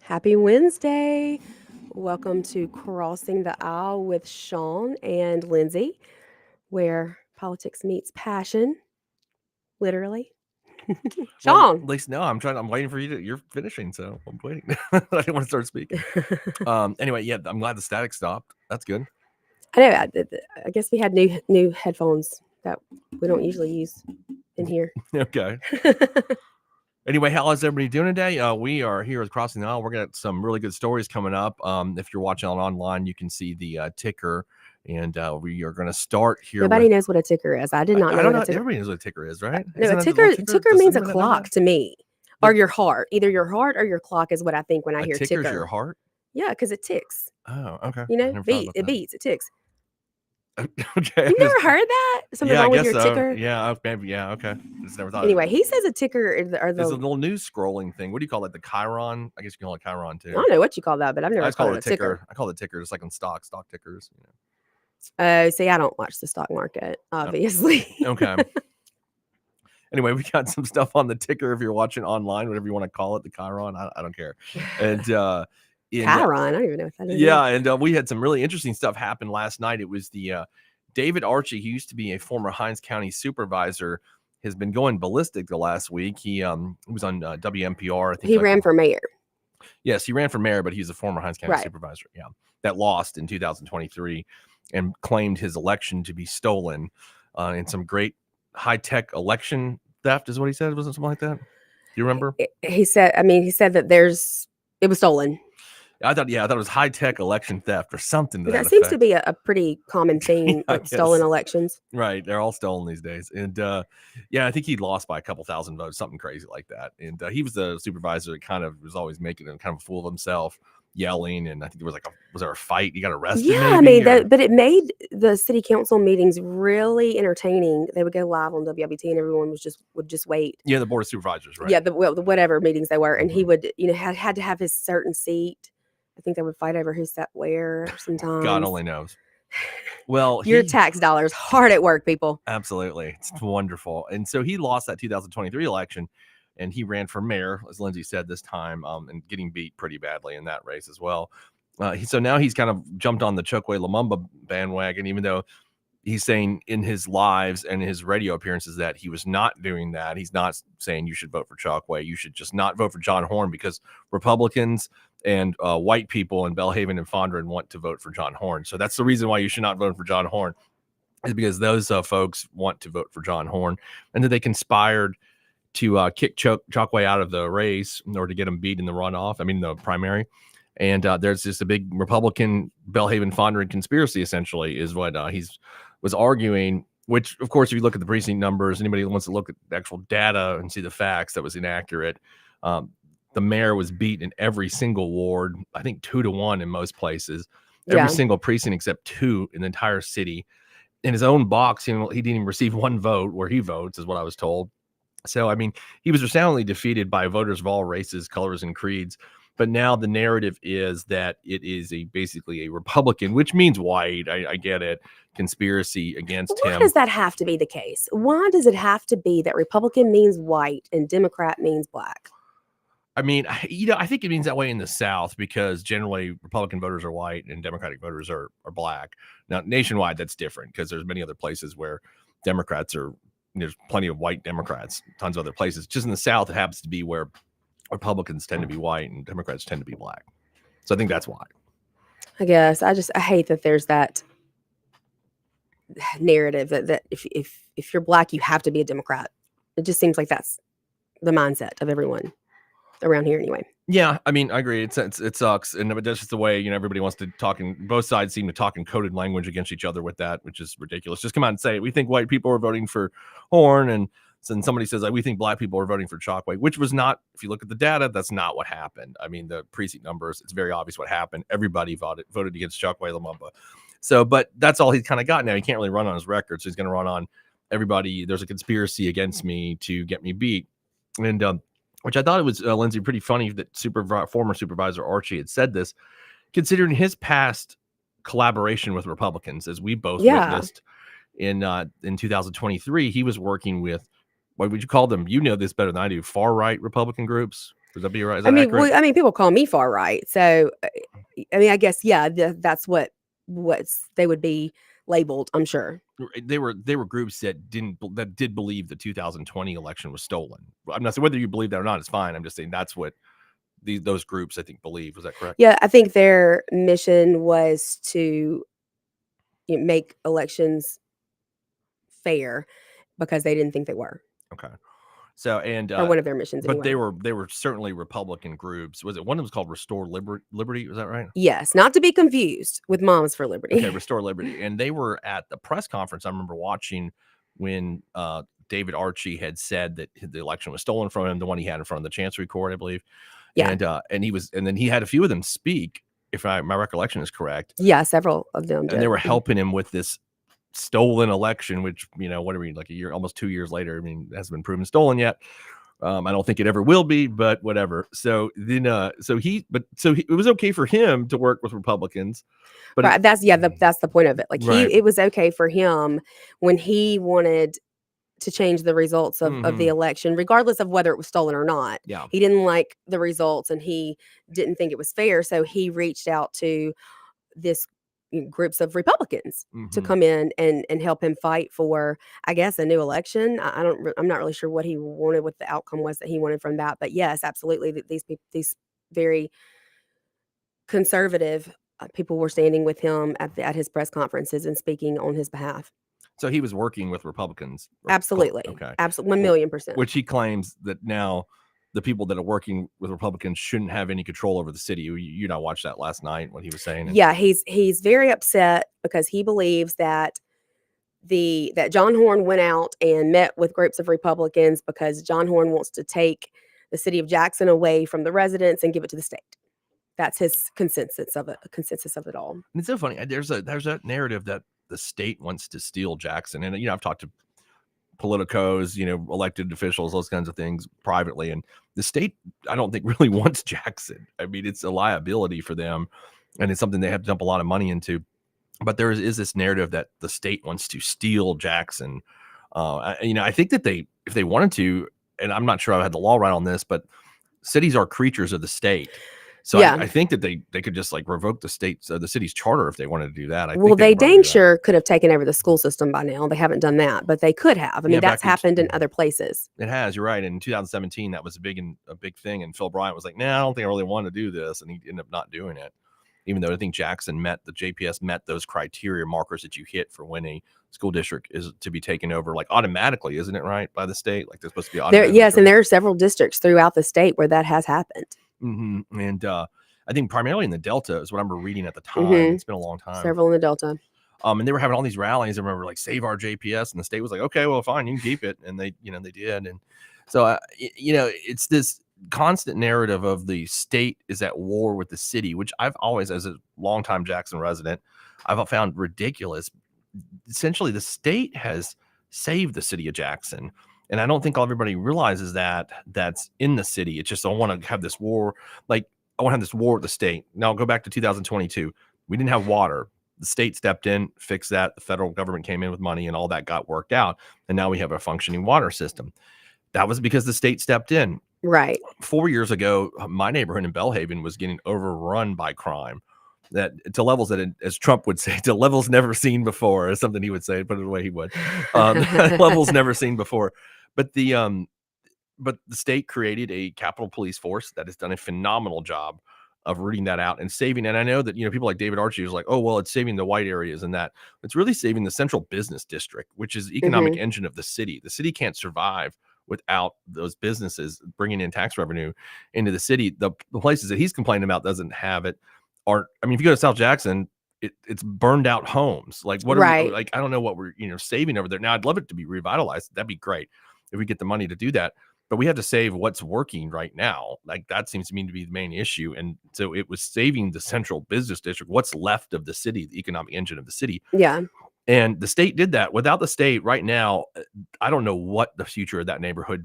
Happy Wednesday. Welcome to Crossing the Aisle with Shaun and Lindsey, where politics meets passion, literally. Well, Shaun. at least no, I'm waiting for you to. You're finishing, so I'm waiting. I didn't want to start speaking. Anyway, yeah, I'm glad the static stopped. That's good. I know. I guess we had new headphones that we don't usually use in here. Okay. Anyway, how is everybody doing today? We are here at Crossing the Aisle. We're got some really good stories coming up. If you're watching online, you can see the ticker, and we are going to start here. Nobody knows what a ticker is. I did not know. I don't what know. a ticker. Everybody knows what a ticker is, right? No, a ticker means a clock to me, or your heart. Either your heart or your clock is what I think when I hear ticker. Ticker's your heart? Yeah, because it ticks. Oh, okay. You know, beats. It beats. It ticks. Okay. You've never heard that? Something wrong with your ticker? Yeah, maybe. Yeah, okay. Just never thought. Anyway, he says a ticker It's a little news scrolling thing. What do you call it? The Chiron? I guess you can call it Chiron too. I don't know what you call that, but I've never called it a ticker. I call it a ticker, just like on stock tickers. See, I don't watch the stock market, obviously. Okay. Anyway, we got some stuff on the ticker if you're watching online, whatever you want to call it, the Chiron. I don't care. And Chiron, I don't even know what that is. Yeah, and we had some really interesting stuff happen last night. It was the David Archie, who used to be a former Hinds County supervisor, has been going ballistic the last week. He was on WMPR. I think he ran for mayor. Yes, he ran for mayor, but he's a former Hinds County supervisor. Yeah, that lost in 2023 and claimed his election to be stolen in some great high-tech election theft, is what he said. Wasn't something like that? Do you remember? He said that it was stolen. I thought it was high-tech election theft or something. That seems to be a pretty common thing with stolen elections. Right. They're all stolen these days. And I think he lost by a couple thousand votes, something crazy like that. And he was the supervisor that kind of was always making kind of a fool of himself, yelling. And I think there was there a fight? He got arrested? Yeah, but it made the city council meetings really entertaining. They would go live on WYAB and everyone would just wait. Yeah, the board of supervisors, right? Yeah, the whatever meetings they were. And he would, had to have his certain seat. I think they would fight over who sat where sometimes. God only knows. Well, your tax dollars hard at work, people. Absolutely. It's wonderful. And so he lost that 2023 election, and he ran for mayor, as Lindsey said this time, and getting beat pretty badly in that race as well. So now he's kind of jumped on the Chokwe Lumumba bandwagon, even though he's saying in his lives and his radio appearances that he was not doing that. He's not saying you should vote for Chokwe. You should just not vote for John Horhn because Republicans and white people in Belhaven and Fondren want to vote for John Horhn. So that's the reason why you should not vote for John Horhn, is because those folks want to vote for John Horhn, and that they conspired to kick Chokwe out of the race in order to get him beat in the runoff. I mean, the primary. And there's just a big Republican Belhaven Fondren conspiracy, essentially, is what was arguing, which, of course, if you look at the precinct numbers, anybody who wants to look at the actual data and see the facts, that was inaccurate. The mayor was beat in every single ward, I think 2-1 in most places, every single precinct except 2 in the entire city. In his own box, he didn't even receive 1 vote where he votes, is what I was told. So, I mean, he was resoundingly defeated by voters of all races, colors, and creeds. But now the narrative is that it is basically a Republican, which means white. I get it. Conspiracy against him. Why does that have to be the case? Why does it have to be that Republican means white and Democrat means black? I mean, I think it means that way in the South because generally Republican voters are white and Democratic voters are black. Now, nationwide, that's different because there's many other places where Democrats there's plenty of white Democrats, tons of other places. Just in the South, it happens to be where Republicans tend to be white and Democrats tend to be black. So I think that's why. I guess I hate that there's that narrative that if you're black, you have to be a Democrat. It just seems like that's the mindset of everyone around here anyway. Yeah, I mean, I agree. It sucks, and that's just the way everybody wants to talk, and both sides seem to talk in coded language against each other with that, which is ridiculous. Just come out and say we think white people are voting for Horhn, and then somebody says we think black people are voting for Chokwe, which was not. If you look at the data, that's not what happened. I mean, the precinct numbers, it's very obvious what happened. Everybody voted against Chokwe Lumumba. So, but that's all he's kind of got now. He can't really run on his record, so he's going to run on everybody. There's a conspiracy against me to get me beat, and which I thought it was, Lindsey, pretty funny that former supervisor Archie had said this, considering his past collaboration with Republicans, as we both witnessed in 2023. He was working with, what would you call them? You know this better than I do. Far right Republican groups. Would that be right? Is I that mean, accurate? people call me far right, so I mean, I guess that's what's they would be labeled. I'm sure. They were groups that did believe the 2020 election was stolen. I'm not saying whether you believe that or not. It's fine. I'm just saying that's what those groups I think believe. Was that correct? Yeah, I think their mission was to make elections fair because they didn't think they were. Okay. So Or one of their missions but anyway. they were certainly Republican groups. Was it one of them was called Restore Liberty? Was that right? Yes, not to be confused with Moms for Liberty. Okay, Restore Liberty. And they were at the press conference I remember watching when David Archie had said that the election was stolen from him, the one he had in front of the Chancery Court, I believe. Yeah. And then he had a few of them speak, if my recollection is correct. Yeah, several of them did. And they were helping him with this stolen election, which, what are we, like a year, almost 2 years later? I mean, it hasn't been proven stolen yet. I don't think it ever will be, but whatever. So then, it was okay for him to work with Republicans, but right, that's the point of it. Like right. it was okay for him when he wanted to change the results of the election, regardless of whether it was stolen or not. Yeah. He didn't like the results and he didn't think it was fair. So he reached out to this groups of Republicans to come in and help him fight for, I guess, a new election. I'm not really sure what he wanted, what the outcome was that he wanted from that. But yes, absolutely. These very conservative people were standing with him at his press conferences and speaking on his behalf. So he was working with Republicans. Absolutely. Okay. Absolutely. 1,000,000%. Which he claims that now the people that are working with Republicans shouldn't have any control over the city. You know, watched that last night, what he was saying. Yeah, he's very upset because he believes that that John Horhn went out and met with groups of Republicans because John Horhn wants to take the city of Jackson away from the residents and give it to the state. That's his consensus of it all. And it's so funny. There's that narrative that the state wants to steal Jackson. And, I've talked to politicos, elected officials, those kinds of things privately. And the state, I don't think really wants Jackson. I mean, it's a liability for them and it's something they have to dump a lot of money into. But there is this narrative that the state wants to steal Jackson. I think that if they wanted to, and I'm not sure I had the law right on this, but cities are creatures of the state. So yeah. I think that they could just like revoke the city's charter if they wanted to do that. They dang sure could have taken over the school system by now. They haven't done that, but they could have. I mean, that's happened in other places. It has. You're right. In 2017, that was a big thing. And Phil Bryant was like, "Nah, I don't think I really want to do this," and he ended up not doing it. Even though I think Jackson the JPS met those criteria markers that you hit for when a school district is to be taken over, like automatically, isn't it right, by the state? Like they're supposed to be automatic. Yes, and there are several districts throughout the state where that has happened. And I think primarily in the Delta is what I remember reading at the time. It's been a long time. Several in the Delta. And they were having all these rallies. I remember like save our JPS, and the state was like, okay, well, fine, you can keep it. And they did. And so, it's this constant narrative of the state is at war with the city, which I've always, as a longtime Jackson resident, I've found ridiculous. Essentially, the state has saved the city of Jackson. And I don't think everybody realizes that's in the city. It's just, I want to have this war. Like, I want to have this war with the state. Now, go back to 2022. We didn't have water. The state stepped in, fixed that. The federal government came in with money and all that got worked out. And now we have a functioning water system. That was because the state stepped in. Right. 4 years ago, my neighborhood in Belhaven was getting overrun by crime. That to levels that, as Trump would say, to levels never seen before, is something he would say, put it the way he would. Levels never seen before. But the state created a Capitol Police Force that has done a phenomenal job of rooting that out and saving. And I know that, people like David Archie was like, oh, well, it's saving the white areas and that. It's really saving the central business district, which is the economic engine of the city. The city can't survive without those businesses bringing in tax revenue into the city. The places that he's complaining about doesn't have it. If you go to South Jackson, it's burned out homes. Like what are we, like, I don't know what we're, saving over there. Now I'd love it to be revitalized. That'd be great if we get the money to do that, but we have to save what's working right now. Like that seems to me to be the main issue. And so it was saving the central business district, what's left of the city, the economic engine of the city. Yeah. And the state did that. Without the state right now, I don't know what the future of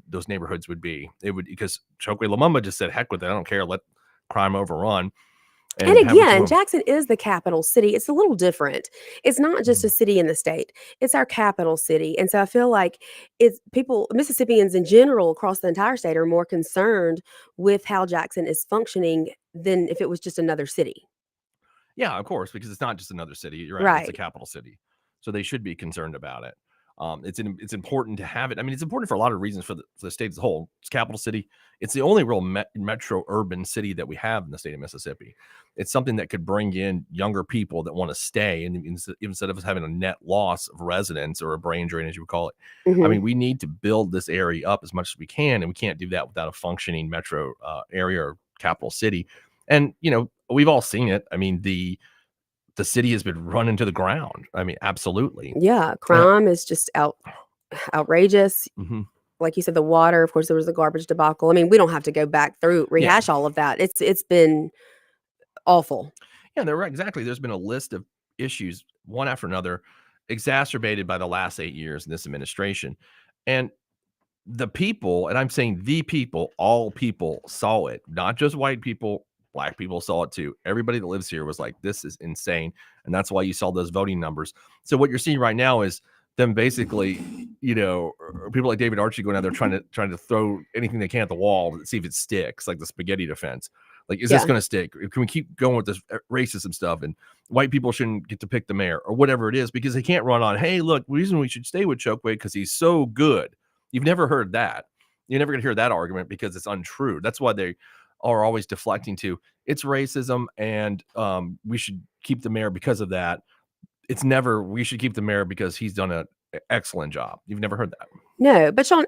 those neighborhoods would be. It would, because Chokwe Lumumba just said, heck with it. I don't care. Let crime overrun. And have what you again, want. Jackson is the capital city. It's a little different. It's not just a Mhm. city in the state. It's our capital city. And so I feel like it's people, Mississippians in general across the entire state are more concerned with how Jackson is functioning than if it was just another city. Yeah, of course, because it's not just another city. You're right. It's a Right. capital city. So they should be concerned about it. It's important to have it. I mean, it's important for a lot of reasons for the state as a whole. It's capital city. It's the only real metro urban city that we have in the state of Mississippi. It's something that could bring in younger people that want to stay, and instead of us having a net loss of residents or a brain drain, as you would call it. I Hmm. mean, we need to build this area up as much as we can, and we can't do that without a functioning metro area or capital city. And we've all seen it. I mean, the city has been run into the ground. I mean, absolutely. Yeah. Uh, Crime is just outrageous. mhm. Like you said, the water, of course, there was the garbage debacle. I mean, we don't have to go back through, Yeah. rehash all of that. It's been awful. Yeah, they're right. Exactly. There's been a list of issues, one after another, exacerbated by the last 8 years in this administration. And the people, and I'm saying the people, all people saw it, not just white people, black people saw it too. Everybody that lives here was like, this is insane. And that's why you saw those voting numbers. So what you're seeing right now is them basically, people like David Archie going out there trying to throw anything they can at the wall to see if it sticks, like the spaghetti defense. Like, is this Yeah. going to stick? Can we keep going with this racism stuff? And white people shouldn't get to pick the mayor or whatever it is, because they can't run on, hey, look, the reason we should stay with Chokwe because he's so good. You've never heard that. You're never going to hear that argument because it's untrue. That's why they are always deflecting to it's racism and we should keep the mayor because of that. It's never we should keep the mayor because he's done an excellent job. You've never heard that. No, but Sean,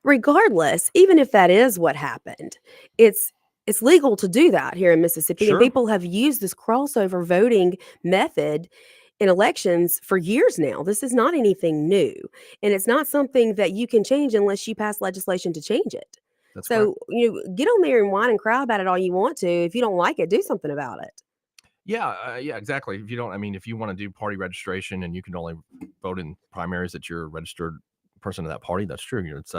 regardless, even if that is what happened, it's it's legal to do that here in Mississippi, and Sure. people have used this crossover voting method in elections for years now. This is not anything new, and it's not something that you can change unless you pass legislation to change it. That's correct. So, get on there and whine and cry about it all you want to. If you don't like it, do something about it. Yeah, exactly. If you don't, I mean, if you want to do party registration and you can only vote in primaries that you're a registered person of that party, that's true. It's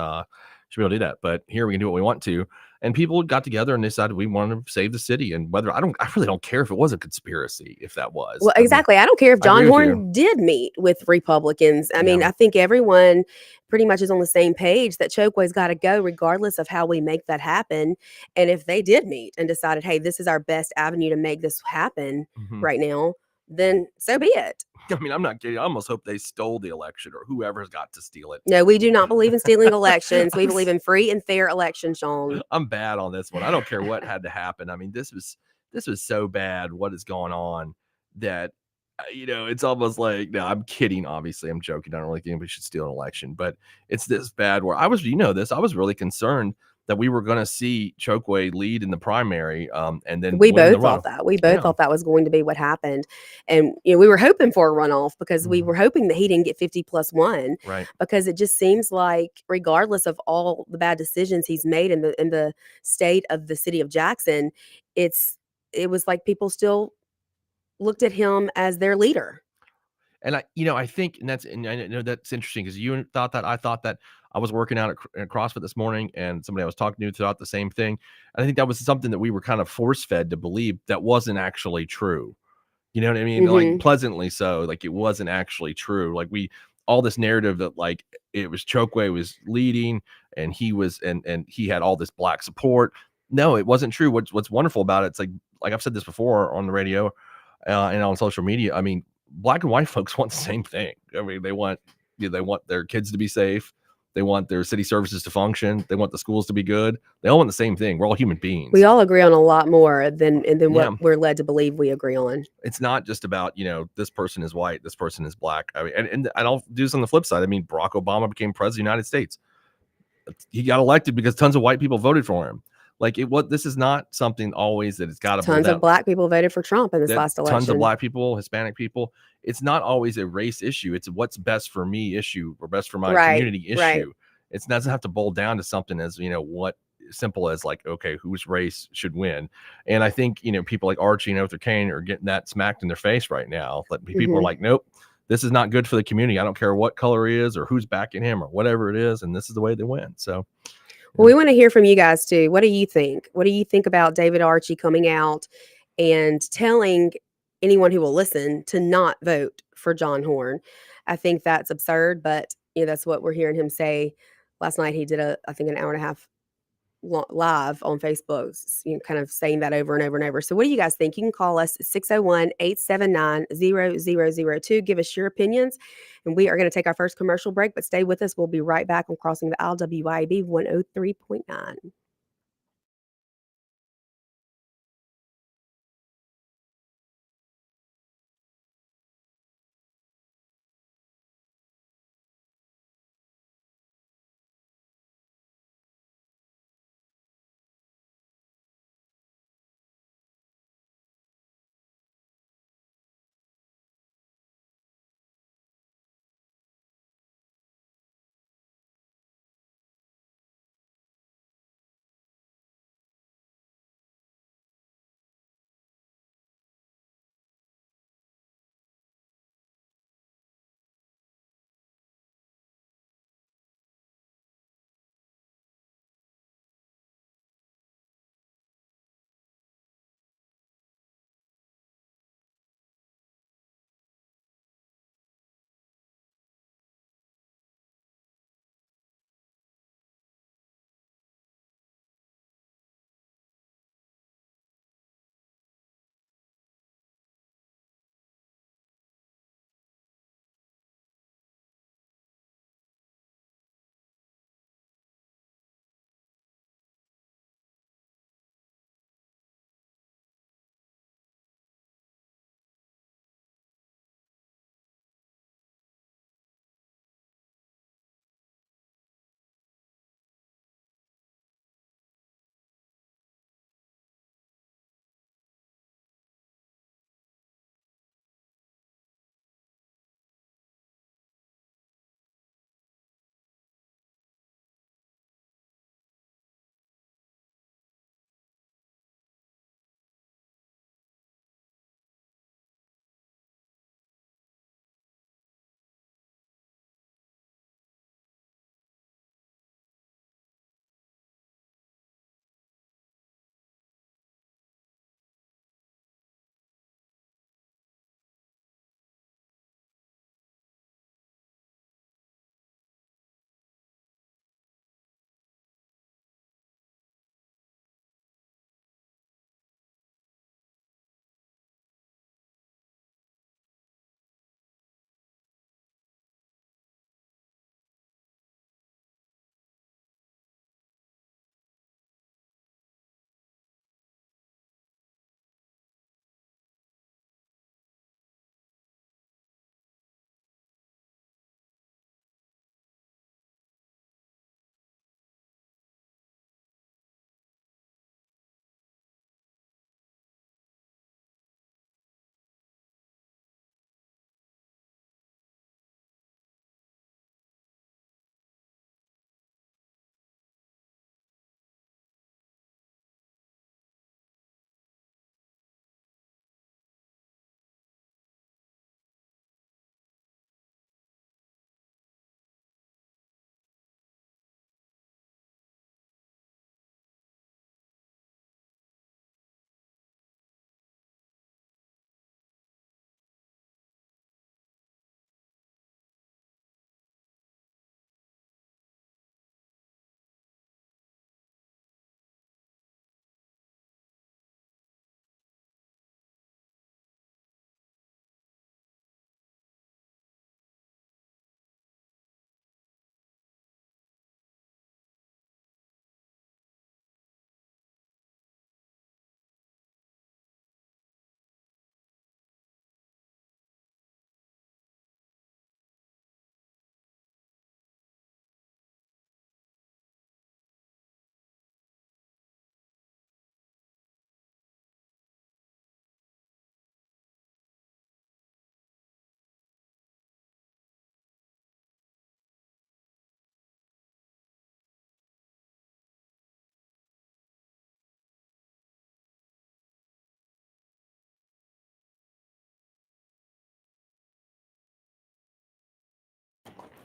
should be able to do that. But here we can do what we want to. And people got together and decided we want to save the city. And whether I really don't care if it was a conspiracy, if that was. Well, I mean, exactly. I don't care if I agree John with you. Horhn did meet with Republicans. I mean, Yeah. I think everyone pretty much is on the same page that Chokwe's got to go, regardless of how we make that happen. And if they did meet and decided, hey, this is our best avenue to make this happen Mhm. right now, then so be it. I mean, I'm not kidding. I almost hope they stole the election or whoever's got to steal it. No, we do not believe in stealing elections. We I'm believe in free and fair elections, Sean. I'm bad on this one. I don't care what had to happen. I mean, this was so bad. What is going on that it's almost like no, I'm kidding. Obviously, I'm joking. I don't really think we should steal an election, but it's this bad where I was, I was really concerned that we were going to see Chokwe lead in the primary, and then We win the both thought runoff. that. We both Yeah. thought that was going to be what happened. And we were hoping for a runoff because we Mhm. were hoping that he didn't get 50+1, Right. because it just seems like regardless of all the bad decisions he's made in the state of the city of Jackson, it was like people still looked at him as their leader. And I think, and I know that's interesting because you thought that, I thought that. I was working out at CrossFit this morning, and somebody I was talking to thought the same thing. And I think that was something that we were kind of force fed to believe that wasn't actually true. You know what I mean? Like Mhm. pleasantly so. Like it wasn't actually true. Like all this narrative that like it was Chokwe was leading, and he was, and he had all this black support. No, it wasn't true. What's wonderful about it? It's like I've said this before on the radio, and on social media. I mean, black and white folks want the same thing. I mean, they want their kids to be safe. They want their city services to function. They want the schools to be good. They all want the same thing. We're all human beings. We all agree on a lot more than Yeah. what we're led to believe we agree on. It's not just about, this person is white, this person is black. I mean, and I'll do this on the flip side. I mean, Barack Obama became president of the United States. He got elected because tons of white people voted for him. Like this is not something always that it's got to be Tons of black people voted for Trump in this last election. Tons of black people, Hispanic people. It's not always a race issue. It's what's best for me issue or best for my community issue. Right. It doesn't have to boil down to something as, what simple as like, okay, whose race should win. And I think, people like Archie and Arthur Kane are getting that smacked in their face right now. But people are like, nope, this is not good for the community. I don't care what color he is or who's backing him or whatever it is. And this is the way they win. So. Well, we want to hear from you guys too. What do you think? What do you think about David Archie coming out and telling anyone who will listen to not vote for John Horhn. I think that's absurd, but that's what we're hearing him say. Last night he did I think an hour and a half live on Facebook, kind of saying that over and over and over. So what do you guys think? You can call us 601-879-0002. Give us your opinions. And we are going to take our first commercial break, but stay with us. We'll be right back on Crossing the Aisle, WYAB 103.9.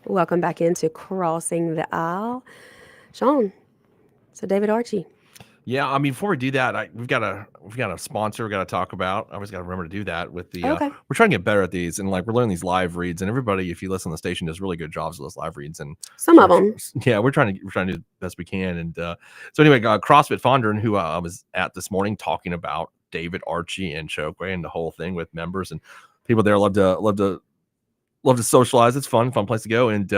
Welcome back into Crossing the Aisle. Shaun, so David Archie. Yeah, I mean, before we do that, we've got a sponsor we got to talk about. I always got to remember to do that with the. Okay. We're trying to get better at these, and like we're learning these live reads, and everybody, if you listen to the station, does really good jobs with those live reads, and Some of them. Yeah, we're trying to do the best we can, and so anyway, CrossFit Fondren, who I was at this morning, talking about David Archie and Chokwe and the whole thing with members and people there love to socialize. It's fun place to go, and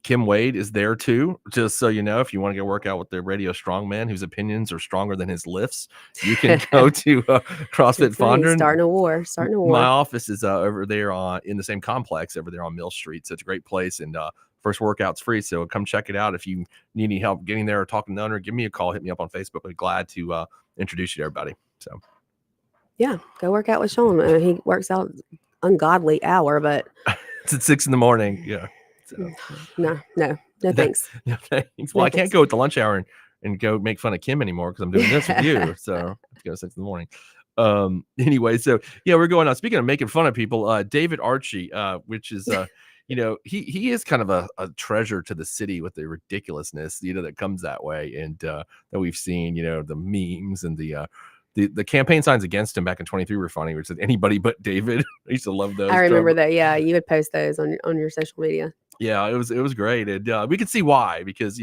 Kim Wade is there too. Just so you know, if you want to go work out with the radio strongman whose opinions are stronger than his lifts, you can go to CrossFit Fondren. Starting a war. My office is over there in the same complex over there on Mill Street. So it's a great place, and first workout's free. So come check it out. If you need any help getting there or talking to the owner, give me a call. Hit me up on Facebook. I'd be glad to introduce you to everybody. So yeah, go work out with Shaun. He works out ungodly hour, but it's at 6 a.m. Yeah. So. No, thanks. No, thanks. Well, I can't go at the lunch hour and go make fun of Kim anymore because I'm doing this with you. So I have to go at 6 a.m. Anyway, so yeah, we're going on. Speaking of making fun of people, David Archie, which is he is kind of a treasure to the city with the ridiculousness, that comes that way, and that we've seen, the memes and the campaign signs against him back in 23 were funny, which said anybody but David. I used to love those. I remember that. Yeah, you would post those on your social media. Yeah, it was great, and we could see why, because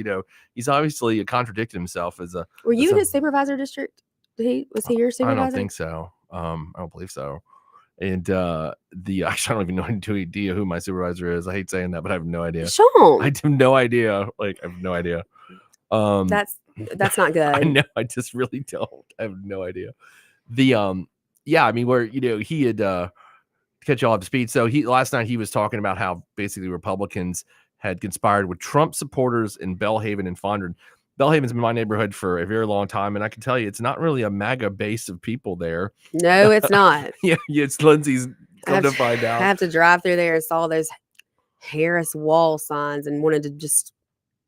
he's obviously contradicted himself as a. Were you in his supervisor district? Was he your supervisor? I don't think so. I don't believe so. And actually, I don't even know any idea who my supervisor is. I hate saying that, but I have no idea. Shaun. I have no idea. I have no idea. That's not good. I know. I just really don't. I have no idea. Yeah, I mean, where he had catch you all up to speed. So last night he was talking about how basically Republicans had conspired with Trump supporters in Belhaven and Fondren. Belhaven's been my neighborhood for a very long time, and I can tell you it's not really a MAGA base of people there. No, it's not. yeah, it's Lindsey's. Come to find out, I have to drive through there and saw those Harris wall signs and wanted to just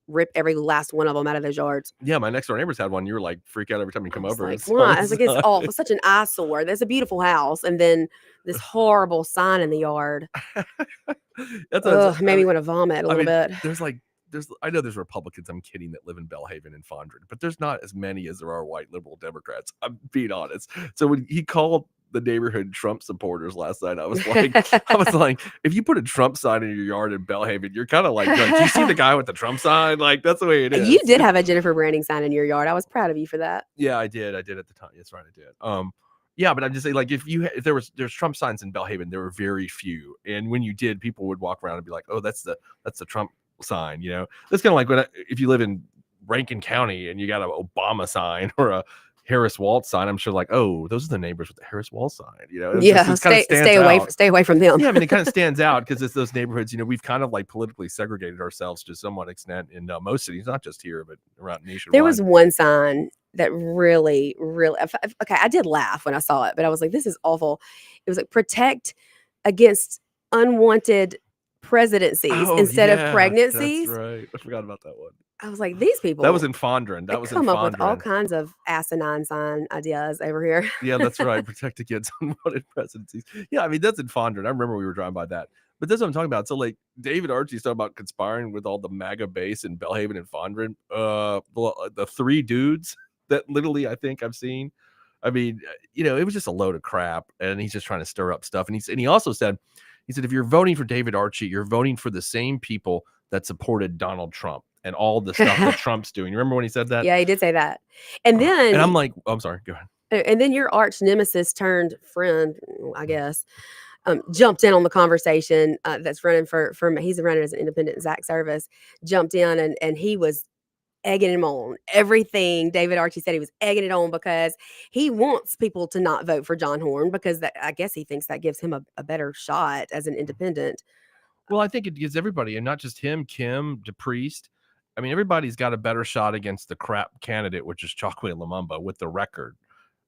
rip every last one of them out of those yards. Yeah, my next door neighbors had one. You were like freak out every time you come over. Like, why? I was like, it's awful. Such an eyesore. There's a beautiful house, and then this horrible sign in the yard. Made me want to vomit a little bit. I know there's Republicans, I'm kidding, that live in Belhaven and Fondren, but there's not as many as there are white liberal Democrats. I'm being honest. So when he called the neighborhood Trump supporters last night, I was like, if you put a Trump sign in your yard in Belhaven, you're kind of like, do you see the guy with the Trump sign? Like, that's the way it is. You did have a Jennifer Branding sign in your yard. I was proud of you for that. Yeah, I did at the time. That's right, I did. Yeah, but I'm just saying, like, if there's Trump signs in Belhaven, there were very few, and when you did, people would walk around and be like, oh, that's the Trump sign. That's kind of like if you live in Rankin County and you got an Obama sign or a Harris Waltz sign, I'm sure like, oh, those are the neighbors with the Harris Waltz sign. Stay away from them. Yeah, I mean, it kind of stands out because it's those neighborhoods. We've kind of like politically segregated ourselves to somewhat extent in most cities, not just here, but around nationwide. There was one sign that really, okay, I did laugh when I saw it, but I was like, this is awful. It was like, protect against unwanted presidencies instead of pregnancies. That's right. I forgot about that one. I was like, these people. That was in Fondren. That was in Fondren. Come up with all kinds of asinine sign ideas over here. Yeah, that's right. Protect against unwanted presidencies. Yeah, I mean, that's in Fondren. I remember we were driving by that. But that's what I'm talking about. So, like, David Archie's talking about conspiring with all the MAGA base in Belhaven and Fondren. The three dudes that literally I think I've seen. I mean, it was just a load of crap, and he's just trying to stir up stuff. And he also said, if you're voting for David Archie, you're voting for the same people that supported Donald Trump and all the stuff that Trump's doing. You remember when he said that? Yeah, he did say that. And then, and I'm like, I'm sorry, go ahead. And then your arch nemesis turned friend, I guess, jumped in on the conversation. That's running for he's running as an independent. Zach Service jumped in and he was egging him on. Everything David Archie said, he was egging it on because he wants people to not vote for John Horhn because I guess he thinks that gives him a better shot as an independent. Well, I think it gives everybody, and not just him, Kim, DePriest. I mean, everybody's got a better shot against the crap candidate, which is Chokwe Lumumba, with the record.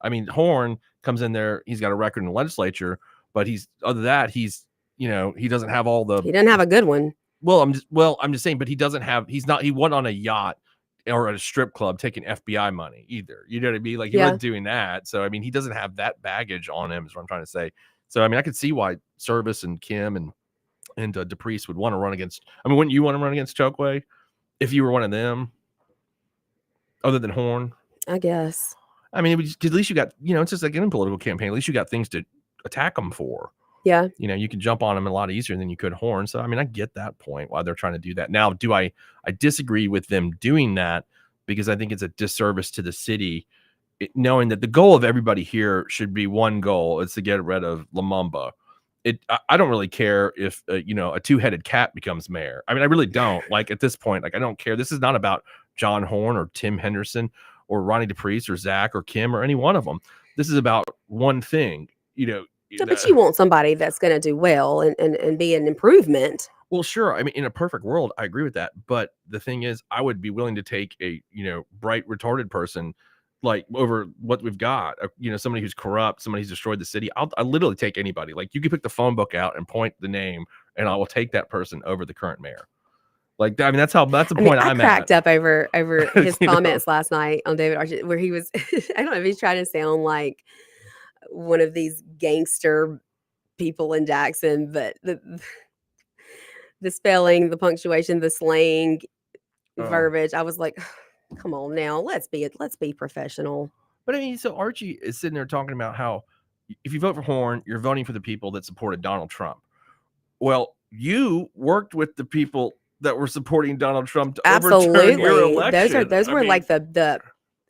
I mean, Horhn comes in there, he's got a record in the legislature, but he doesn't have all the. He doesn't have a good one. I'm just saying, but he went on a yacht or at a strip club taking FBI money either. You know what I mean? Like, he wasn't doing that. So, I mean, he doesn't have that baggage on him, is what I'm trying to say. So, I mean, I could see why Service and Kim and DePriest would want to run against. I mean, wouldn't you want to run against Chokwe if you were one of them, other than Horhn? I guess. I mean, at least you got, it's just like any political campaign. At least you got things to attack them for. Yeah. You can jump on them a lot easier than you could Horn. So, I mean, I get that point why they're trying to do that. Now, I disagree with them doing that because I think it's a disservice to the city, knowing that the goal of everybody here should be one goal. It's to get rid of Lumumba. I don't really care if, a two-headed cat becomes mayor. I mean, I really don't. Like, at this point, like, I don't care. This is not about John Horhn or Tim Henderson or Ronnie DePriest or Zach or Kim or any one of them. This is about one thing, But you want somebody that's going to do well and be an improvement. Well, sure. I mean, in a perfect world, I agree with that. But the thing is, I would be willing to take a, bright, retarded person like over what we've got, somebody who's corrupt, somebody who's destroyed the city. I'll literally take anybody. Like, you could pick the phone book out and point the name, and I will take that person over the current mayor. Like, I mean, that's the point I'm at. I cracked up over his comments last night on David Archie, where he was, I don't know if he's trying to sound like one of these gangster people in Jackson, but the spelling, the punctuation, the slang, verbiage, I was like, come on now, let's be professional. But I mean, so Archie is sitting there talking about how if you vote for Horn, you're voting for the people that supported Donald Trump. Well, you worked with the people that were supporting Donald Trump to overturn your election. Those were like the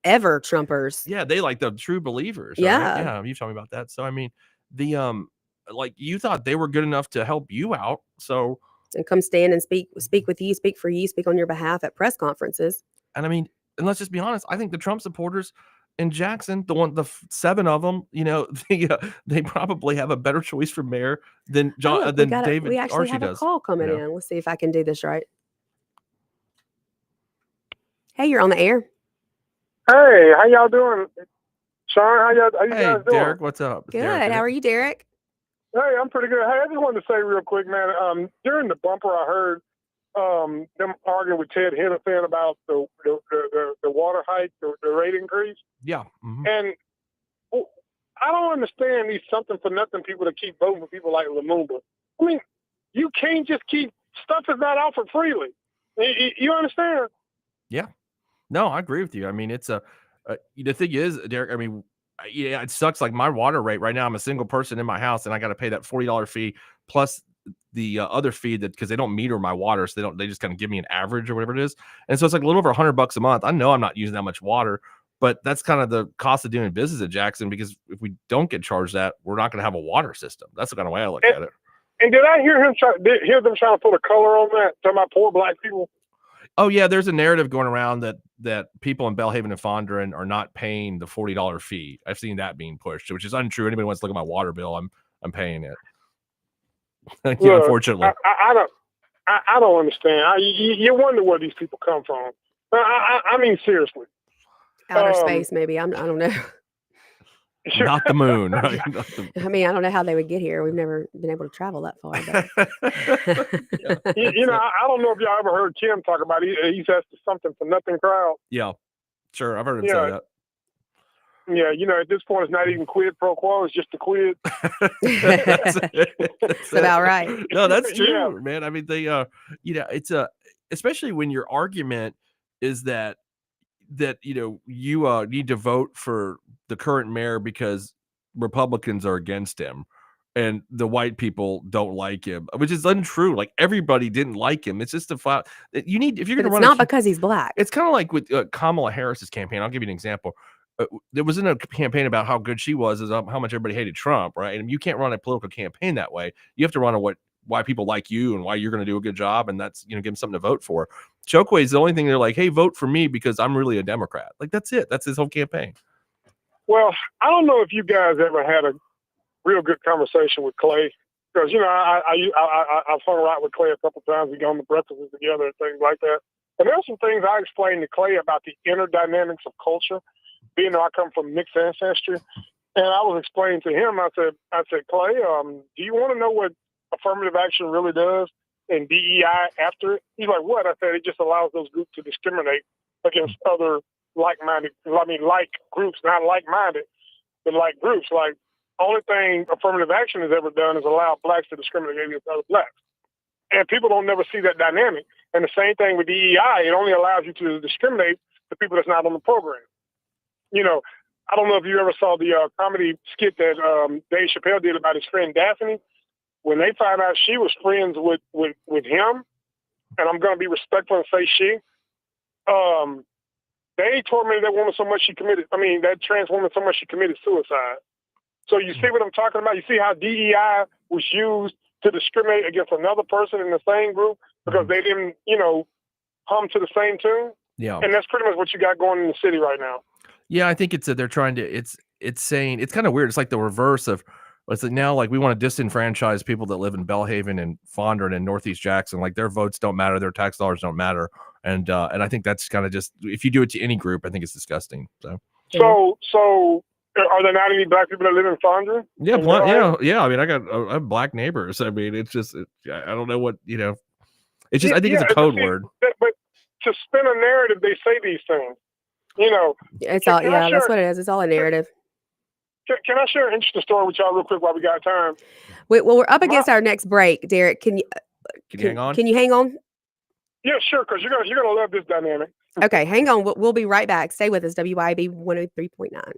ever Trumpers. Yeah, they like the true believers. Yeah. Right? Yeah, you told me about that. So I mean, the like, you thought they were good enough to help you out. So, and come stand and speak with you, speak for you, speak on your behalf at press conferences. And I mean, and let's just be honest, I think the Trump supporters in Jackson, the 7 of them, they probably have a better choice for mayor than David Archie does. We actually have a call coming in. Let's see if I can do this right. Hey, you're on the air. Hey, how y'all doing? Sean, how you guys doing? Derek, what's up? Good. Derek, how are you, Derek? Hey, I'm pretty good. Hey, I just wanted to say real quick, man, during the bumper, I heard them arguing with Ted Henderson about the water hike, the rate increase. Yeah. Mm-hmm. And I don't understand these something for nothing people that keep voting for people like Lumumba. I mean, you can't just keep stuff is not offered freely. You understand? Yeah. No, I agree with you. I mean, it's the thing is, Derek, I mean, yeah, it sucks. Like, my water rate right now, I'm a single person in my house and I got to pay that $40 fee plus the other fee because they don't meter my water. So they just kind of give me an average or whatever it is. And so it's like a little over $100 a month. I know I'm not using that much water, but that's kind of the cost of doing business at Jackson, because if we don't get charged that, we're not going to have a water system. That's the kind of way I look at it. And did I hear them trying to put a color on that, talking about poor black people? Oh yeah, there's a narrative going around that people in Belhaven and Fondren are not paying the $40 fee. I've seen that being pushed, which is untrue. Anybody wants to look at my water bill, I'm paying it. Look, unfortunately, I don't understand. You wonder where these people come from. I mean, seriously. Outer space, maybe. I don't know. Not the moon, right? I mean, I don't know how they would get here. We've never been able to travel that far. But. I don't know if y'all ever heard Kim talk about it. He says something for nothing crowd. Yeah, sure. I've heard him say that. Yeah, at this point, it's not even quid pro quo. It's just a quid. That's about right. No, that's true, man. I mean, it's especially when your argument is that you need to vote for the current mayor because Republicans are against him and the white people don't like him, which is untrue. Like, everybody didn't like him. It's just a fact that you need, if you're going to run. It's not because he's black. It's kind of like with Kamala Harris's campaign. I'll give you an example. There wasn't a campaign about how good she was, as how much everybody hated Trump, right? And you can't run a political campaign that way. You have to run why people like you and why you're going to do a good job, and that's give them something to vote for. Chokwe is the only thing they're like, hey, vote for me because I'm really a Democrat. Like, that's it. That's his whole campaign. Well, I don't know if you guys ever had a real good conversation with Clay, because I've hung out with Clay a couple times. We go on the breakfasts together and things like that. And there's some things I explained to Clay about the inner dynamics of culture, being that I come from mixed ancestry. And I was explaining to him, I said, Clay, do you want to know what affirmative action really does and DEI after it? He's like, what? I said, it just allows those groups to discriminate against other like groups, not like-minded, but like groups. Like, only thing affirmative action has ever done is allow blacks to discriminate against other blacks. And people don't never see that dynamic. And the same thing with DEI, it only allows you to discriminate the people that's not on the program. you know, I don't know if you ever saw the comedy skit that Dave Chappelle did about his friend Daphne. When they found out she was friends with him, and I'm going to be respectful and say she, they tormented that woman so much that trans woman so much she committed suicide. So you see what I'm talking about? You see how DEI was used to discriminate against another person in the same group because they didn't, hum to the same tune? Yeah. And that's pretty much what you got going in the city right now. Yeah, I think it's they're trying to it's saying it's kind of weird. It's like the reverse of it's like now like we want to disenfranchise people that live in Belhaven and Fondren and Northeast Jackson. Like their votes don't matter, their tax dollars don't matter. And I think that's kind of just if you do it to any group, I think it's disgusting. So are there not any black people that live in Fondren? Yeah. I mean, I have black neighbors. I mean, it's just I don't know what It's just I think it's a code word. But to spin a narrative, they say these things. It's all that's what it is. It's all a narrative. Can I share an interesting story with y'all real quick while we got time? Well, we're up against our next break, Derek. Can you hang on? Can you hang on? Yeah, sure. Because you're gonna love this dynamic. Okay, hang on. We'll be right back. Stay with us. WYAB 103.9.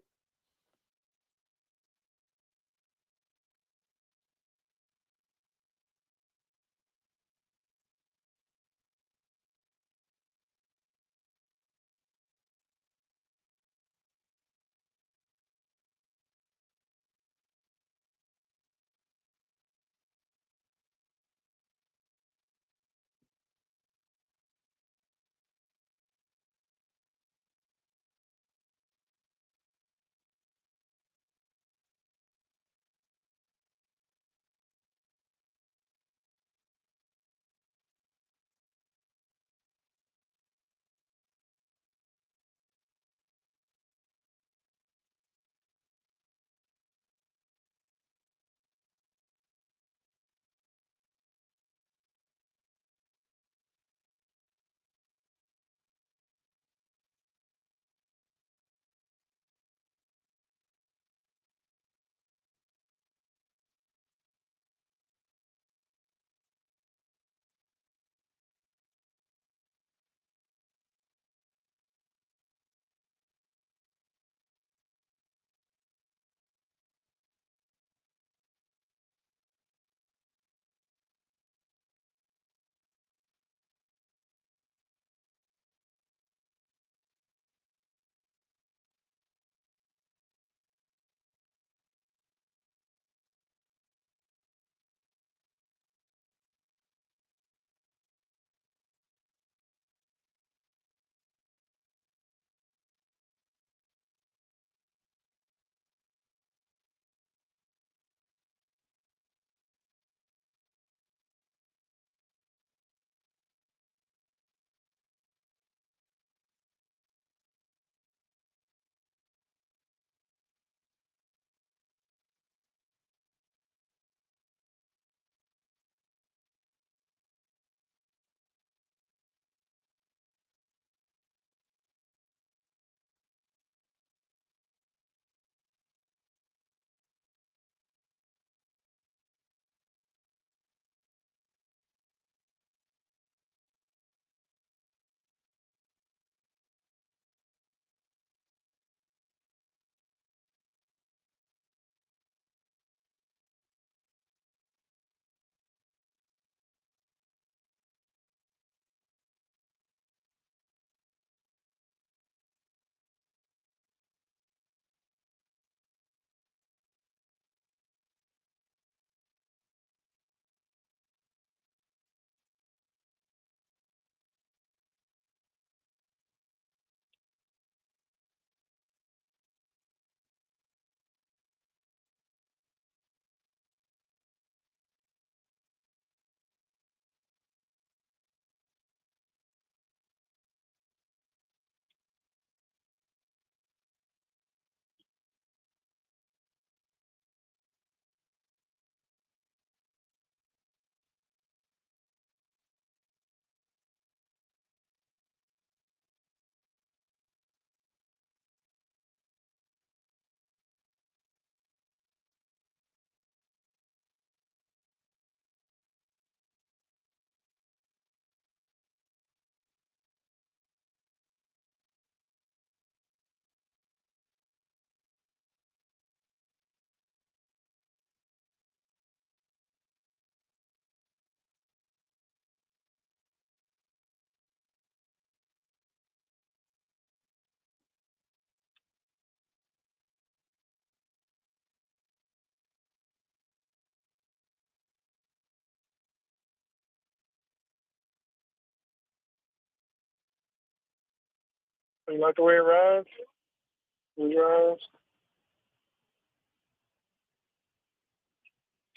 You like the way it rides?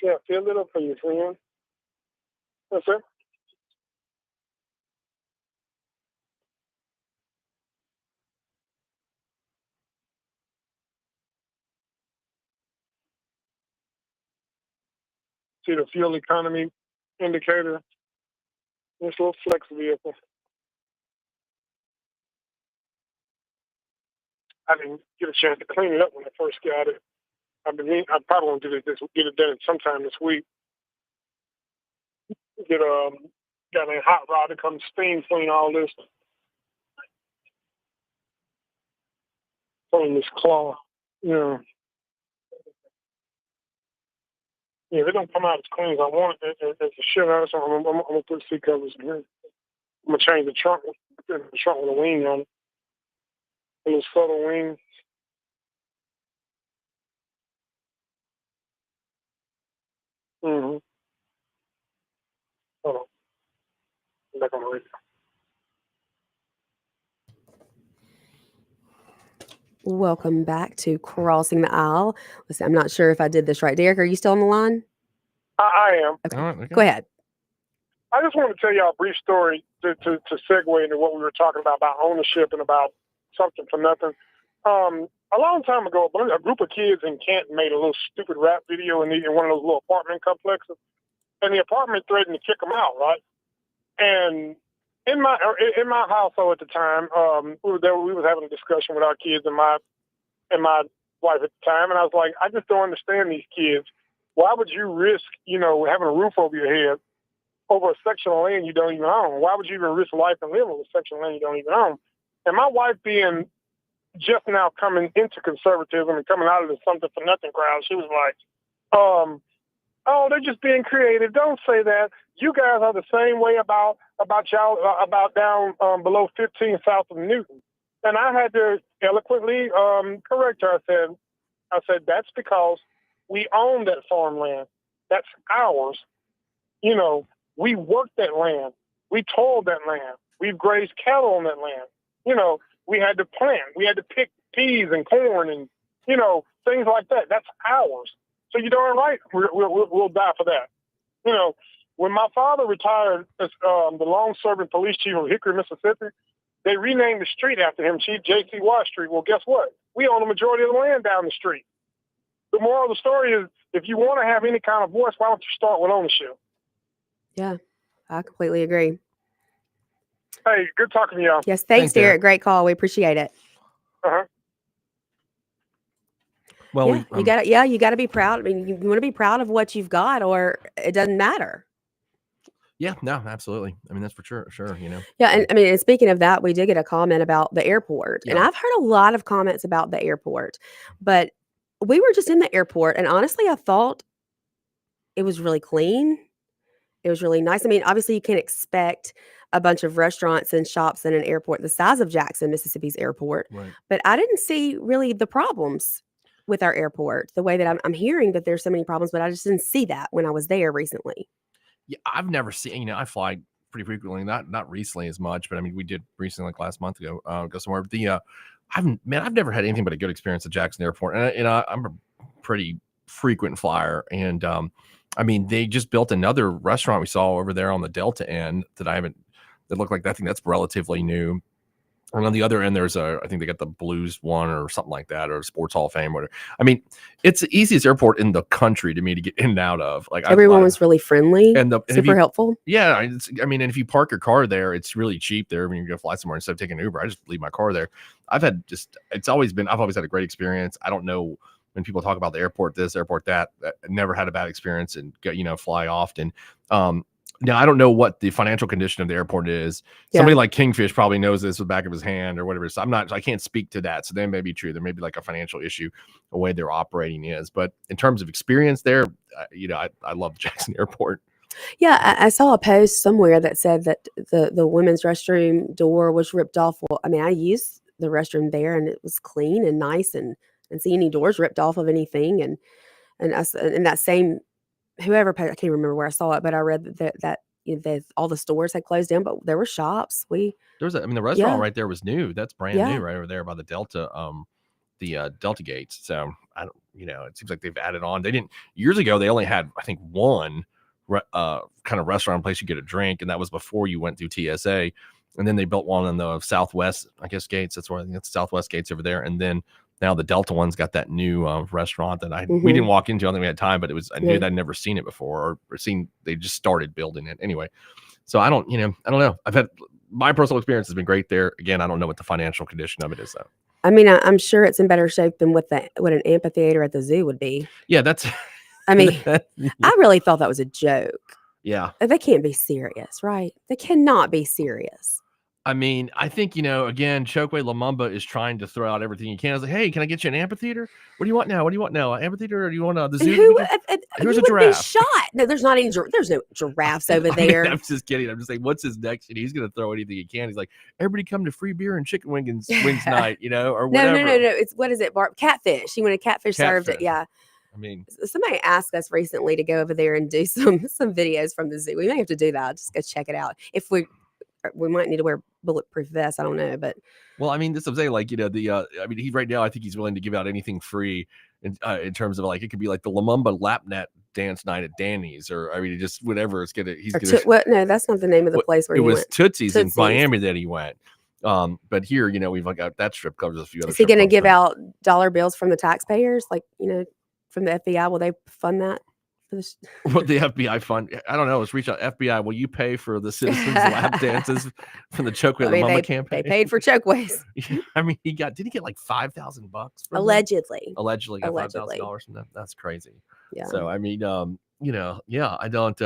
Yeah, fill it up for you, friend. That's it. See the fuel economy indicator? This little flex vehicle. I didn't get a chance to clean it up when I first got it. I probably won't get it done sometime this week. Got a hot rod to come steam clean all this. Clean this claw. Yeah. Yeah, if it don't come out as clean as I want, it's a shit out. So I'm gonna put seat covers in here. I'm gonna change the trunk with a wing on it. A little subtle wing. Mm-hmm. Hold on. I'm back on the radio. Welcome back to Crossing the Aisle. Listen, I'm not sure if I did this right. Derek, are you still on the line? I am. Okay. All right, okay. Go ahead. I just wanted to tell y'all a brief story to segue into what we were talking about ownership and about something for nothing. A long time ago, a group of kids in Canton made a little stupid rap video in one of those little apartment complexes, and the apartment threatened to kick them out, right? And in my household at the time, we was having a discussion with our kids and my wife at the time, and I was like, I just don't understand these kids. Why would you risk, having a roof over your head over a section of land you don't even own? Why would you even risk life and live over a section of land you don't even own? And my wife, being just now coming into conservatism and coming out of the something for nothing crowd, she was like, oh, they're just being creative. Don't say that. You guys are the same way about y'all, about down below 15 south of Newton. And I had to eloquently correct her. I said, that's because we own that farmland. That's ours. We worked that land. We toiled that land. We've grazed cattle on that land. We had to plant. We had to pick peas and corn and, things like that. That's ours. So you're darn right we'll die for that. When my father retired as the long-serving police chief of Hickory, Mississippi, they renamed the street after him, Chief J.C. Watt Street. Well, guess what? We own the majority of the land down the street. The moral of the story is, if you want to have any kind of voice, why don't you start with ownership? Yeah, I completely agree. Hey, good talking to y'all. Yes, thanks, Derek. Great call. We appreciate it. Uh-huh. Well, yeah, you gotta be proud. I mean, you want to be proud of what you've got, or it doesn't matter. Yeah, no, absolutely. I mean, that's for sure. Yeah, and I mean, and speaking of that, we did get a comment about the airport, and I've heard a lot of comments about the airport, but we were just in the airport, and honestly, I thought it was really clean. It was really nice. I mean, obviously, you can't expect a bunch of restaurants and shops in an airport the size of Jackson, Mississippi's airport, Right. but I didn't see really the problems with our airport the way that I'm hearing that there's so many problems, but I just didn't see that when I was there recently. Yeah, I've never seen, I fly pretty frequently, not recently as much, but I mean, we did recently, like last month ago, go somewhere. But I've never had anything but a good experience at Jackson Airport. And I'm a pretty frequent flyer. And I mean, they just built another restaurant we saw over there on the Delta end that looked like, I think that's relatively new. And on the other end, there's I think they got the Blues one or something like that, or Sports Hall of Fame, whatever. I mean, it's the easiest airport in the country to me to get in and out of. Like, everyone was really friendly and super helpful. Yeah, I mean, and if you park your car there, it's really cheap there when you're going to fly somewhere. Instead of taking an Uber, I just leave my car there. I've always had a great experience. I don't know when people talk about the airport, this airport, that. I never had a bad experience and fly often. Now, I don't know what the financial condition of the airport is. Somebody like Kingfish probably knows this with the back of his hand or whatever. So I can't speak to that. So that may be true. There may be like a financial issue, the way they're operating is. But in terms of experience there, I love Jackson Airport. Yeah, I saw a post somewhere that said that the women's restroom door was ripped off. Well, I mean, I used the restroom there and it was clean and nice, and see any doors ripped off of anything. And that same, whoever, I can't remember where I saw it, but I read that all the stores had closed down, but there were shops. The restaurant right there was new. That's brand new right over there by the Delta, Delta gates. So I don't, it seems like they've added on. They didn't years ago. They only had, I think, one kind of restaurant place you get a drink, and that was before you went through TSA. And then they built one on the Southwest, I guess, gates. That's where I think it's Southwest gates over there. And then now the Delta one's got that new restaurant that we didn't walk into. I don't think we had time, but I knew that I'd never seen it before or seen. They just started building it anyway. So I don't know. I've had my personal experience has been great there. Again, I don't know what the financial condition of it is though. I mean, I'm sure it's in better shape than what an amphitheater at the zoo would be. Yeah, that's. I mean, I really thought that was a joke. Yeah, they can't be serious, right? They cannot be serious. I mean, I think, again, Chokwe Lumumba is trying to throw out everything he can. I was like, hey, can I get you an amphitheater? What do you want now? What do you want now? An amphitheater, or do you want the zoo? Here's a giraffe. Be shot. No, there's not any. There's no giraffes over there. I'm just kidding. I'm just like, what's his next? And he's going to throw anything he can. He's like, everybody come to free beer and chicken wings night, or whatever. No. It's what is it? Catfish. He wanted catfish served. Yeah. I mean, somebody asked us recently to go over there and do some videos from the zoo. We may have to do that. Just go check it out. If we might need to wear bulletproof vests. I don't know, but well, I mean, this I'm saying, like, he right now, I think he's willing to give out anything free in terms of like it could be like the Lumumba lap dance night at Danny's, or I mean, just whatever it's gonna. What? No, that's not the name of the place where he went. It was Tootsie's in Miami that he went. But here, we've got that strip club. There's a few other. Is he going to give out dollar bills from the taxpayers, like from the FBI? Will they fund that? What the FBI fund? I don't know. Let's reach out. FBI, will you pay for the citizens' lap dances from the Chokwe Lumumba campaign? They paid for chokeways. I mean, did he get like $5,000? Allegedly got $5,000 from that. That's crazy. Yeah. So I mean, I don't.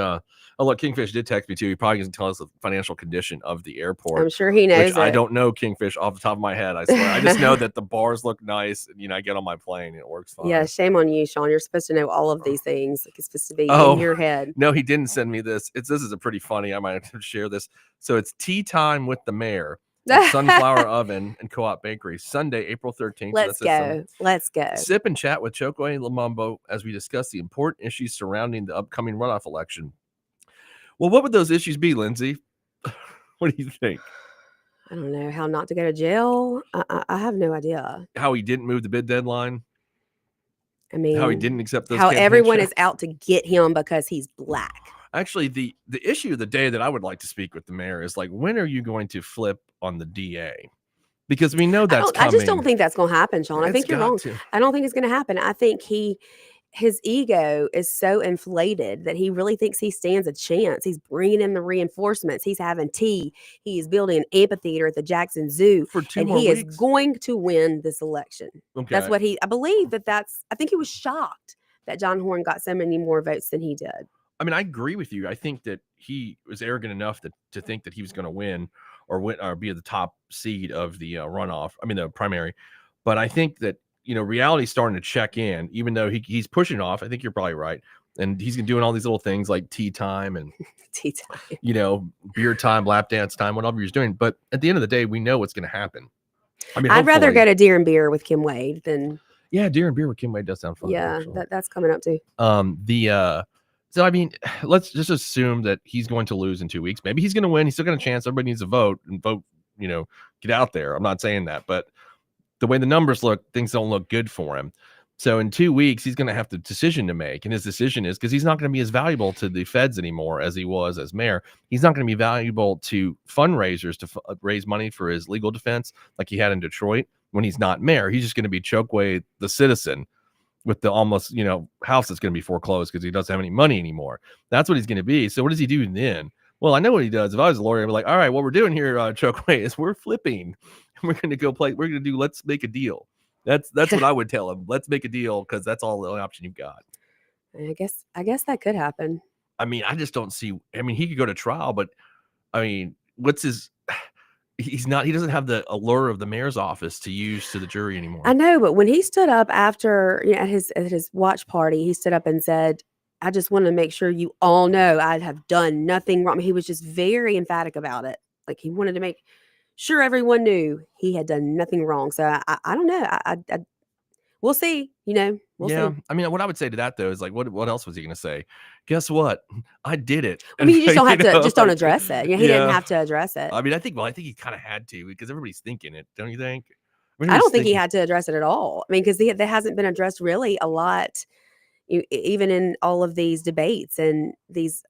Oh, look, Kingfish did text me too. He probably doesn't tell us the financial condition of the airport. I'm sure he knows. I don't know, Kingfish, off the top of my head. I swear. I just know that the bars look nice, and I get on my plane and it works fine. Yeah, shame on you, Shaun. You're supposed to know all of these things. Like, it's supposed to be in your head. No, he didn't send me this. This is a pretty funny. I might have to share this. So it's tea time with the mayor. Sunflower Oven and Co-op Bakery, Sunday, April 13th. Let's go. Sip and chat with Chokwe Lumumba as we discuss the important issues surrounding the upcoming runoff election. Well, what would those issues be, Lindsay? What do you think? I don't know. How not to go to jail? I have no idea. How he didn't move the bid deadline? I mean, how he didn't accept those. How everyone is out to get him because he's black. Actually, the issue of the day that I would like to speak with the mayor is like, when are you going to flip on the DA? Because we know that's coming. I just don't think that's going to happen, Shaun. I think you're wrong. I don't think it's going to happen. I think his ego is so inflated that he really thinks he stands a chance. He's bringing in the reinforcements. He's having tea. He is building an amphitheater at the Jackson Zoo. For 2 more weeks. Is going to win this election. Okay. That's what I believe I think he was shocked that John Horhn got so many more votes than he did. I mean, I agree with you. I think that he was arrogant enough to think that he was going to win or be at the top seed of the runoff. I mean, the primary. But I think that, reality's starting to check in, even though he's pushing off. I think you're probably right. And he's doing all these little things like tea time and beer time, lap dance time, whatever he's doing. But at the end of the day, we know what's going to happen. I mean, I'd rather go to Deer and Beer with Kim Wade than. Yeah, Deer and Beer with Kim Wade does sound fun. Yeah, that's coming up too. So, I mean, let's just assume that he's going to lose in 2 weeks. Maybe he's going to win. He's still got a chance. Everybody needs to vote and vote, get out there. I'm not saying that, but the way the numbers look, things don't look good for him. So in 2 weeks, he's going to have the decision to make. And his decision is because he's not going to be as valuable to the feds anymore as he was as mayor. He's not going to be valuable to fundraisers to raise money for his legal defense like he had in Detroit when he's not mayor. He's just going to be Chokwe, the citizen, with the almost, house that's going to be foreclosed because he doesn't have any money anymore. That's what he's going to be. So what does he do then? Well, I know what he does. If I was a lawyer, I'd be like, all right, what we're doing here, Chokwe, is we're flipping. We're going to go play. We're going to do, let's make a deal. That's what I would tell him. Let's make a deal because that's all the only option you've got. I guess that could happen. I mean, I just don't see. I mean, he could go to trial, but I mean, he doesn't have the allure of the mayor's office to use to the jury anymore. I know, but when he stood up after at his watch party, he stood up and said, I just want to make sure you all know I have done nothing wrong. He was just very emphatic about it. Like he wanted to make sure everyone knew he had done nothing wrong. So I don't know. We'll see, We'll Yeah, see. I mean, what I would say to that though is like, what else was he gonna say? Guess what? I did it. I mean, you just don't have to just don't like, address it. He didn't yeah. have to address it. I mean, I think he kind of had to because everybody's thinking it, don't you think? I mean, I everybody's don't think he thinking, had to address it at all. I mean, because that hasn't been addressed really a lot, even in all of these debates and these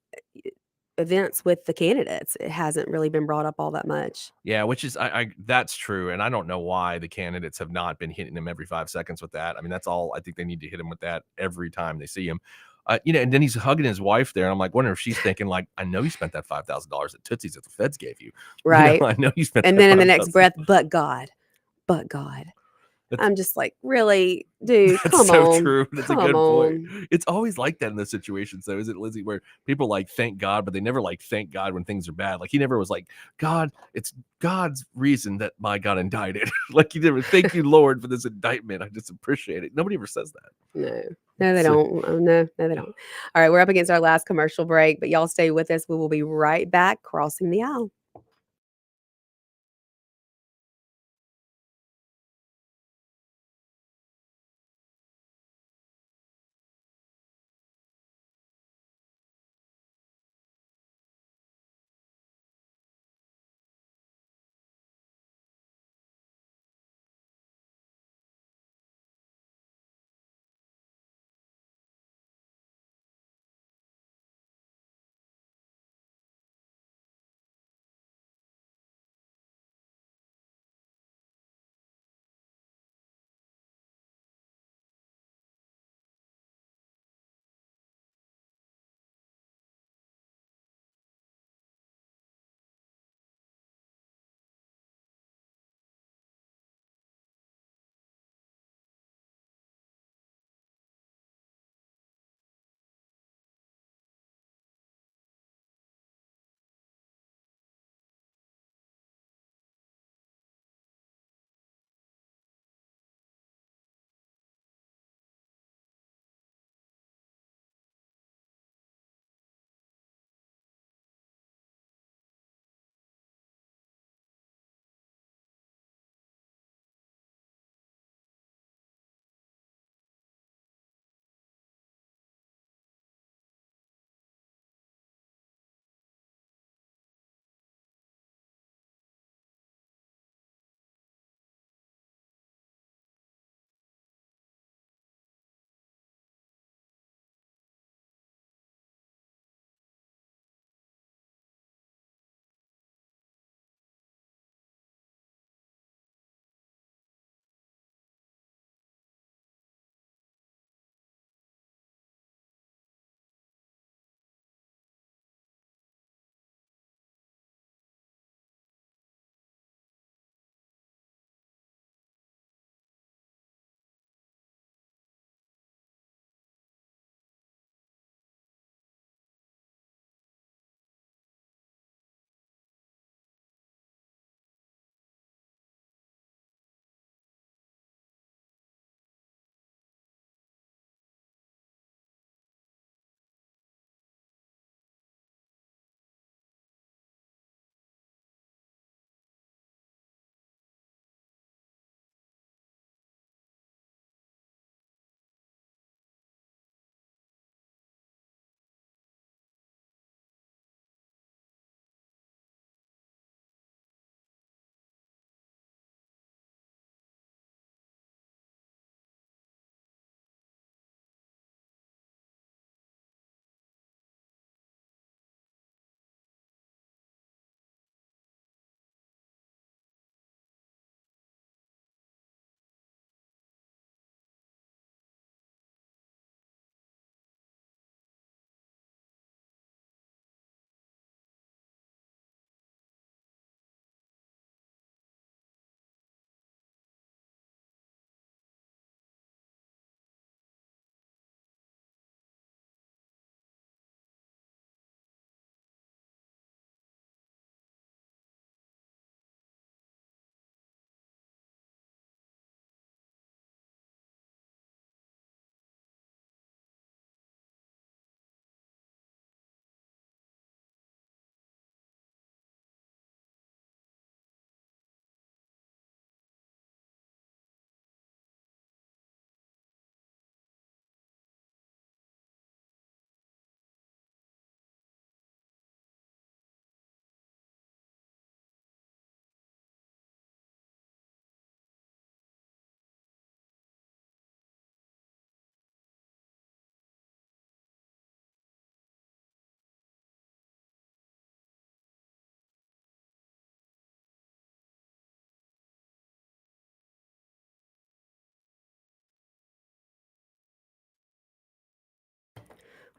events with the candidates. It hasn't really been brought up all that much. yeah, which is I that's true, and I don't know why the candidates have not been hitting him every 5 seconds with that. I mean, that's all. I think they need to hit him with that every time they see him. And then he's hugging his wife there, and I'm like, wondering if she's thinking like, I know you spent that $5,000 at Tootsie's that the feds gave you. Right. I know you spent. And that then in the next 5,000. breath, but God. That's- I'm just like, really, dude, That's come so on. true. That's a Come good point. on. It's always like that in those situations, though, is it, Lindsay? Where people like thank God, but they never like thank God when things are bad. Like he never was like, God, it's God's reason that my got indicted. Like he never, thank you, Lord, for this indictment. I just appreciate it. Nobody ever says that. No, they don't. Oh, no, they don't. All right, we're up against our last commercial break, but y'all stay with us. We will be right back crossing the aisle.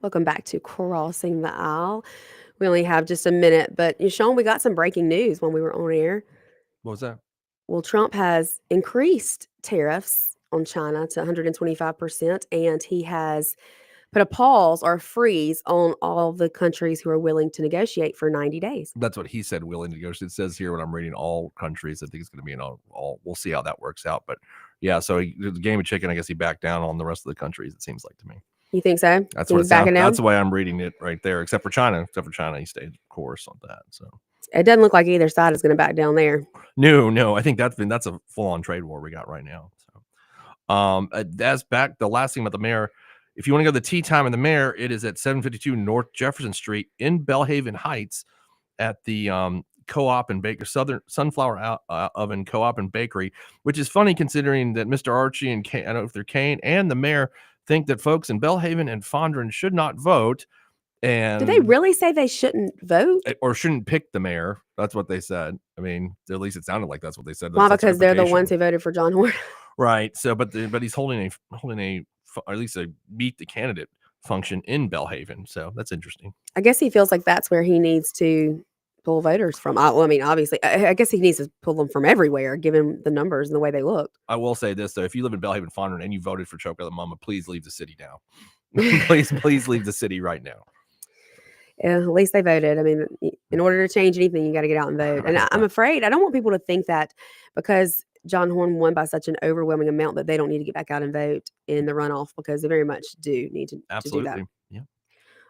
Welcome back to Crossing the Aisle. We only have just a minute, but Shaun, we got some breaking news when we were on air. What was that? Well, Trump has increased tariffs on China to 125%, and he has put a pause or a freeze on all the countries who are willing to negotiate for 90 days. That's what he said, willing to negotiate. It says here when I'm reading all countries, I think it's going to be in all. We'll see how that works out. But yeah, so the game of chicken, I guess he backed down on the rest of the countries, it seems like to me. You think so? That's He's what it backing sounds. down? That's the way I'm reading it right there, except for China. Except for China, he stayed course on that. So it doesn't look like either side is going to back down there. No. I think that's a full-on trade war we got right now. So that's back. The last thing about the mayor. If you want to go to the tea time of the mayor, it is at 752 North Jefferson Street in Belhaven Heights at the Co-op and Baker Southern Sunflower Oven Co-op and Bakery, which is funny considering that Mr. Archie and I don't know if they're Kane and the mayor think that folks in Belhaven and Fondren should not vote. And did they really say they shouldn't vote or shouldn't pick the mayor? That's what they said. I mean, at least it sounded like that's what they said. Why? Because they're the ones who voted for John Horhn. Right. So, but he's holding a or at least a meet the candidate function in Belhaven. So that's interesting. I guess he feels like that's where he needs to pull voters from. Well, I mean, obviously, I guess he needs to pull them from everywhere, given the numbers and the way they look. I will say this, though. If you live in Belhaven Fondren and you voted for Chocolate Mama, please leave the city now. please leave the city right now. Yeah, at least they voted. I mean, in order to change anything, you got to get out and vote. And I'm afraid, I don't want people to think that because John Horhn won by such an overwhelming amount that they don't need to get back out and vote in the runoff, because they very much do need to do that. Yeah.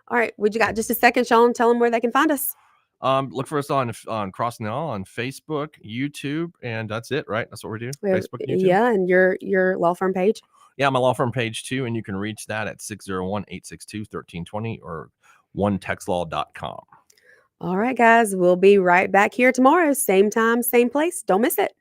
All right. You got just a second, Shaun? Tell them where they can find us. Look for us on Crossing the Aisle on Facebook, YouTube, and that's it, right? That's what we're doing. Facebook, YouTube. Yeah, and your law firm page. Yeah, my law firm page too, and you can reach that at 601-862-1320 or onetextlaw.com. All right, guys, we'll be right back here tomorrow, same time, same place. Don't miss it.